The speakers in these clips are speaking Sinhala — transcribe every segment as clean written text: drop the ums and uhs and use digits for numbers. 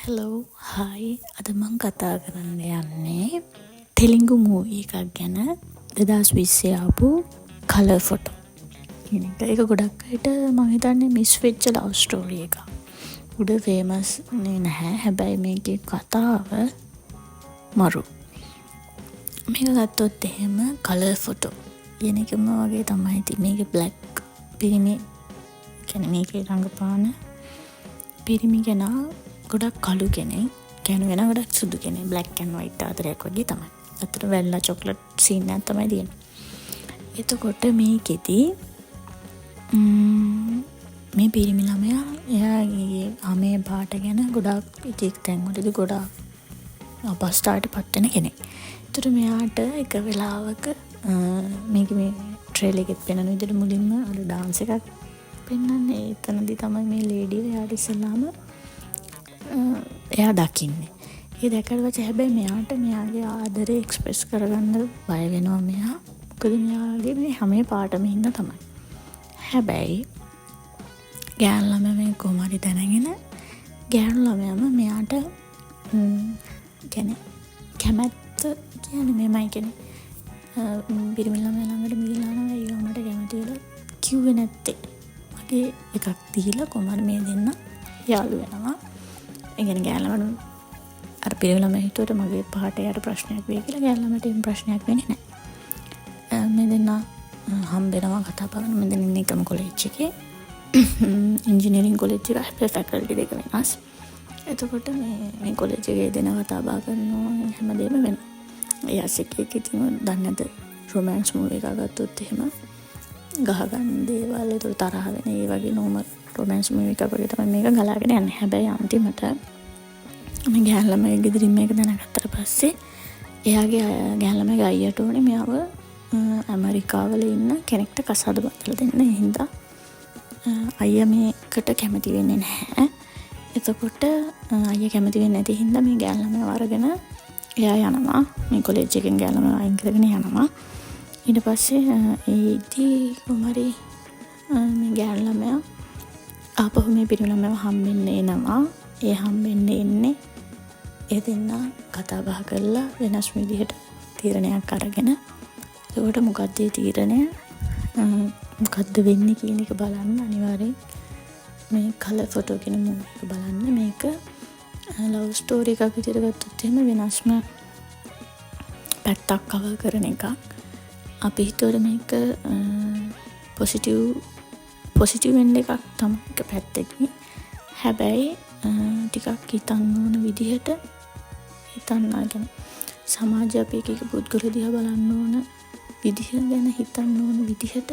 හෙලෝ හායි අද මං කතා කරන්න යන්නේ තෙලිඟු මූවී එකක් ගැන 2020 ආපු කලර් ෆොටෝ කියන එක. ඒක ගොඩක් අයට මං හිතන්නේ මිස් වෙච්ච ලව් ස්ටෝරි එකක්. උඩ ෆේමස් නැහැ. හැබැයි මේකේ කතාව මරු. මේක ගත්තොත් එහෙම කලර් ෆොටෝ කියන එකම වගේ තමයි. ඉතින් මේකේ බ්ලැක් පිරිමි කියන්නේ මේකේ රංගපාන පිරිමි කෙනා ගොඩක් කළු කෙනෙක්. කියන්නේ වෙන ගොඩක් සුදු කෙනෙක්. බ්ලැක් ඇන්ඩ් වයිට් ආදරයක් වගේ තමයි. අතට වැල්ලා චොක්ලට් සීන් එකක් තමයි තියෙන්නේ. එතකොට මේකෙදි මේ පිරිමි ළමයා එයාගේ හමේ පාට ගැන ගොඩක් ඉතික් තැන්වලදී ගොඩක් අපහසුතාවයට පත් වෙන කෙනෙක්. ඒතර මෙයාට එක වෙලාවක මේක මේ ට්‍රේලර් එකෙත් පෙන්වන විදිහට මුලින්ම අර ඩාන්ස් එකක් පෙන්වන්නේ. එතනදී තමයි මේ ලේඩිය එයාට ඉස්සෙල්ලාම එයා දකින්නේ. ඒ දැක්කට පස්සේ හැබැයි මෙයාට මෙයාගේ ආදරේ එක්ස්ප්‍රෙස් කරගන්න බය වෙනවා මෙයා. මොකද මෙයාගේ මේ හැමේ පාටම හින්දා තමයි. හැබැයි ගෑනු ළමයා මේ කොහොම හරි දැනගෙන ගෑනු ළමයාම මෙයාට කියන්නේ කැමැත්ත කියන්නේ මෙමය කියන්නේ පිරිමි ළමයා ළඟට ගිහිල්ලා නම් අයියෝ මට කැමති වෙලා කිව්වේ නැත්තේ. වගේ එකක් දීලා කොහොම හරි මේ දෙන්න යාළු වෙනවා. ඒ කියන්නේ ගෑනු ළමයා අර පිරිමි ළමයා හිතුවට මගේ පාට යට ප්‍රශ්නයක් වෙයි කියලා ගෑනු ළමයාට එහෙම ප්‍රශ්නයක් වෙන්නේ නැහැ. මේ දෙන්න හම්බෙනවා කතා කරන මේ දෙන්න ඉන්නේ එකම කොලෙජ් එකේ. ඉන්ජිනියරින් කොලෙජ් එක හැබැයි ෆැකල්ටි දෙක වෙනස්. එතකොට මේ කොලෙජ් එකේ දෙන කතා බහ කරනවා හැමදේම වෙනවා. ඒ ඇසෙක් ඉතින් දන්නේ නැද රොමැන්ස් මූවී එකක් ගත්තොත් එහෙම ගහ ගන්න දේවල් ඒතර තරහ වෙන ඒ වගේ නෝමල් රොමැන්ස් මූවී එකක් වගේ තමයි මේක ගලාගෙන යන්නේ. හැබැයි අන්තිමට මේ ගෑනු ළමයාගේ ගෙදරින් මේක දැනගත්තට පස්සේ එයාගේ ගෑනු ළමයාගේ අයියට ඕනේ මෙයාව ඇමරිකාවල ඉන්න කෙනෙක්ට කසාද බඳලා දෙන්න. ඒ හින්දා අයියා මේකට කැමති වෙන්නේ නැහැ. එතකොට අයියා කැමති වෙන්නේ නැති හින්දා මේ ගෑනු ළමයාව අරගෙන එයා යනවා. මේ කොලෙජ් එකෙන් ගෑනු ළමයාව අයින් කරගෙන යනවා. ඊට පස්සේ ඒදී කොහමරි මේ ගෑනු ළමයා ආපහු මේ පිරිමි ළමයාව හම්බෙන්න එනවා. ඒ හම්බෙන්න එන්නේ ඒ දෙන්න කතා බහ කරලා වෙනස් විදිහට තීරණයක් අරගෙන. ඒකට මොකක්ද ඒ තීරණය? මොකද්ද වෙන්නේ කියන එක බලන්න අනිවාර්යෙන් මේ කලර් ෆොටෝ කියන මූවී එක බලන්න. මේක ලව් ස්ටෝරි එකක් විදිහට ගත්තොත් එහෙම වෙනස්ම පැත්තක් කවර් කරන එකක්. අපි හිතුවට මේක පොසිටිව් වෙන්න එකක් තමයි එක පැත්තකින්. හැබැයි ටිකක් හිතන්න ඕන විදිහට හිතන්න ගැන සමාජ අපේ එක පුද්ගල දිහා බලන්න ඕන විදිහ ගැන හිතන්න ඕන විදිහට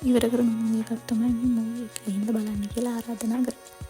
ඉවර කරන මූවී එකක් තමයි මේ මූවී එක. හින්දා බලන්න කියලා ආරාධනා කරනවා.